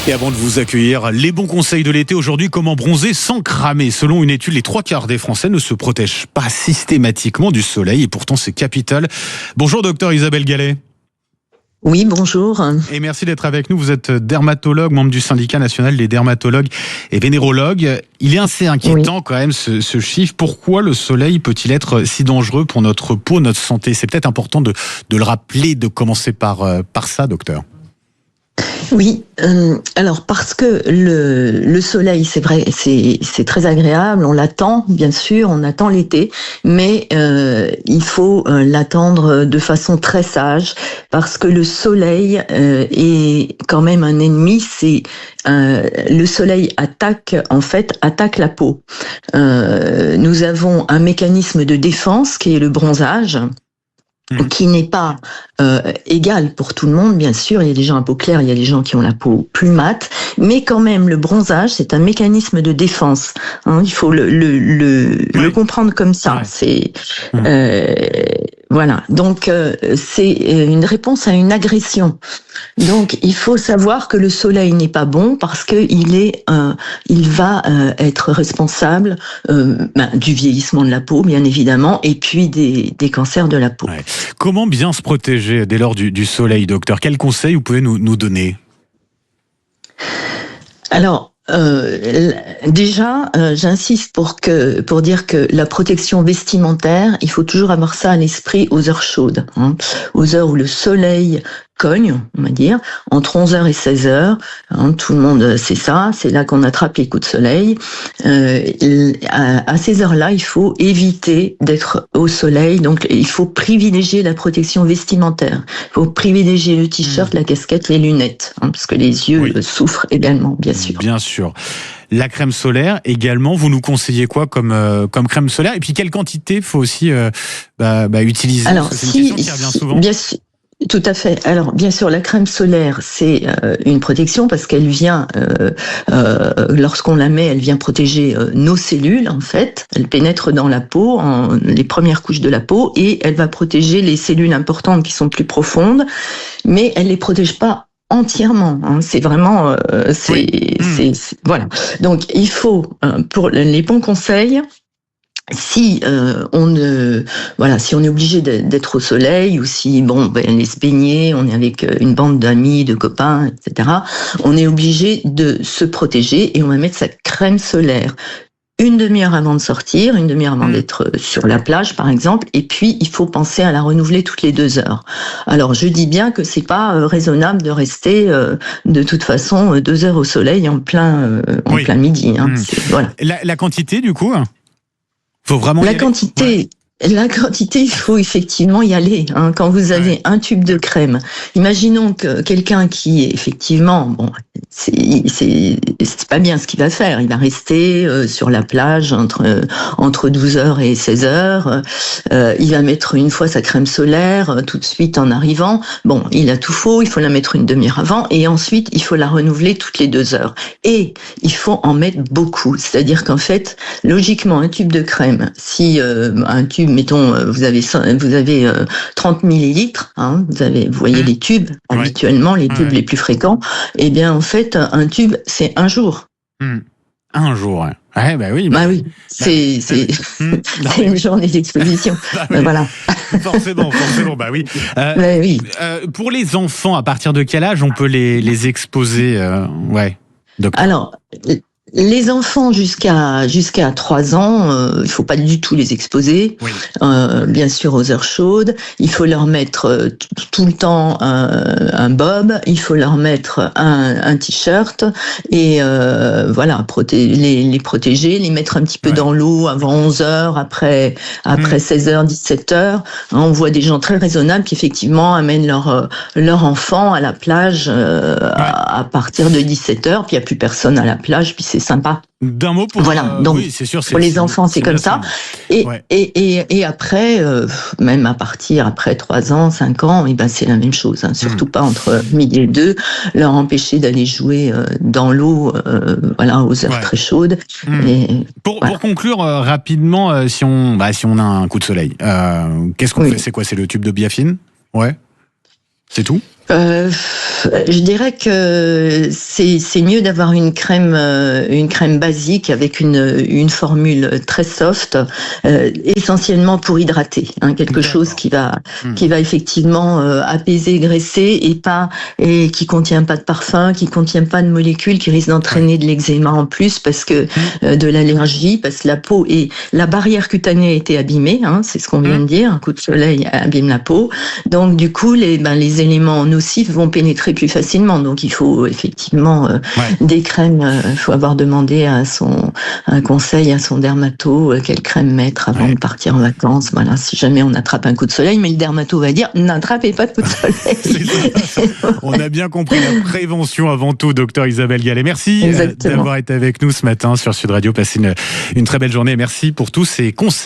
Et avant de vous accueillir, les bons conseils de l'été aujourd'hui, comment bronzer sans cramer. Selon une étude, les 3/4 des Français ne se protègent pas systématiquement du soleil et pourtant c'est capital. Bonjour docteur Isabelle Gallet. Oui, bonjour. Et merci d'être avec nous. Vous êtes dermatologue, membre du syndicat national des dermatologues et vénérologues. Il est assez inquiétant quand même ce chiffre. Pourquoi le soleil peut-il être si dangereux pour notre peau, notre santé? C'est peut-être important de le rappeler, de commencer par ça, docteur. Oui, alors parce que le soleil, c'est vrai, c'est très agréable, on l'attend, bien sûr, on attend l'été, mais il faut l'attendre de façon très sage, parce que le soleil est quand même un ennemi. Le soleil attaque la peau. Nous avons un mécanisme de défense qui est le bronzage, qui n'est pas égal pour tout le monde, bien sûr. Il y a des gens à peau claire, il y a des gens qui ont la peau plus mate, mais quand même, le bronzage, c'est un mécanisme de défense. Il faut le comprendre comme ça. Voilà. Donc, c'est une réponse à une agression. Donc, il faut savoir que le soleil n'est pas bon parce que il va être responsable du vieillissement de la peau, bien évidemment, et puis des cancers de la peau. Ouais. Comment bien se protéger dès lors du soleil, docteur? Quels conseils vous pouvez nous donner? Alors, déjà, j'insiste pour dire que la protection vestimentaire, il faut toujours avoir ça à l'esprit aux heures chaudes, aux heures où le soleil cogne, on va dire, entre 11h et 16h, tout le monde sait ça, c'est là qu'on attrape les coups de soleil. À ces heures-là, il faut éviter d'être au soleil, donc il faut privilégier la protection vestimentaire. Il faut privilégier le t-shirt, la casquette, les lunettes, parce que les yeux souffrent également, bien sûr. Bien sûr. La crème solaire également, vous nous conseillez quoi comme crème solaire? Et puis quelle quantité faut aussi utiliser? Alors, c'est une question qui revient souvent. Bien sûr. Tout à fait. Alors, bien sûr, la crème solaire, c'est une protection parce qu'elle vient, lorsqu'on la met, elle vient protéger nos cellules, en fait. Elle pénètre dans la peau, les premières couches de la peau, et elle va protéger les cellules importantes qui sont plus profondes, mais elle les protège pas entièrement. C'est vraiment, voilà. Donc, il faut, pour les bons conseils, si on est obligé d'être au soleil, ou si on est se baigner, on est avec une bande d'amis, de copains, etc., on est obligé de se protéger et on va mettre sa crème solaire une demi-heure avant de sortir, une demi-heure avant d'être sur la plage, par exemple, et puis il faut penser à la renouveler toutes les 2 heures. Alors, je dis bien que c'est pas raisonnable de rester de toute façon 2 heures au soleil en plein midi. Voilà. La quantité, du coup? Faut vraiment la quantité, il faut effectivement y aller. Quand vous avez un tube de crème, imaginons que quelqu'un qui est effectivement, c'est pas bien ce qu'il va faire. Il va rester sur la plage entre 12h et 16h. Il va mettre une fois sa crème solaire tout de suite en arrivant. Il a tout faux. Il faut la mettre une demi-heure avant et ensuite il faut la renouveler toutes les 2 heures. Et il faut en mettre beaucoup. C'est-à-dire qu'en fait, logiquement, un tube de crème, si un tube, mettons, vous avez 30 millilitres, vous voyez les tubes, habituellement, les tubes les plus fréquents, eh bien, en fait, un tube, c'est un jour. Un jour, oui. C'est une journée d'exposition. Voilà. Forcément, oui. Pour les enfants, à partir de quel âge on peut les exposer, docteur? Alors, les enfants jusqu'à 3 ans, il faut pas du tout les exposer. Bien sûr aux heures chaudes. Il faut leur mettre tout le temps un bob. Il faut leur mettre un t-shirt et les protéger, les mettre un petit peu dans l'eau avant 11h, après 16h, 17h. On voit des gens très raisonnables qui effectivement amènent leur enfant à la plage à partir de 17h. Puis il y a plus personne à la plage. Puis c'est sympa. D'un mot pour donc c'est sûr, pour les enfants c'est comme ça. Et après, même à partir après 3 ans, 5 ans, c'est la même chose. Surtout pas entre midi et 2, leur empêcher d'aller jouer dans l'eau, aux heures très chaudes. Pour conclure rapidement, si on a un coup de soleil, qu'est-ce qu'on fait? C'est quoi? C'est le tube de biafine? C'est tout? Je dirais que c'est mieux d'avoir une crème basique avec une formule très soft, essentiellement pour hydrater, hein, quelque chose qui va effectivement apaiser, graisser et qui contient pas de parfum, qui contient pas de molécules qui risquent d'entraîner de l'eczéma en plus parce que de l'allergie, parce que la barrière cutanée a été abîmée, hein, c'est ce qu'on vient de dire, un coup de soleil abîme la peau, donc du coup les éléments nocifs vont pénétrer plus facilement. Donc il faut effectivement des crèmes. Il faut avoir demandé un conseil à son dermato, quelle crème mettre avant de partir en vacances. Voilà, si jamais on attrape un coup de soleil, mais le dermato va dire n'attrapez pas de coup de soleil. On a bien compris la prévention avant tout, docteur Isabelle Gallet. Merci d'avoir été avec nous ce matin sur Sud Radio. Passez une très belle journée. Merci pour tous ces conseils.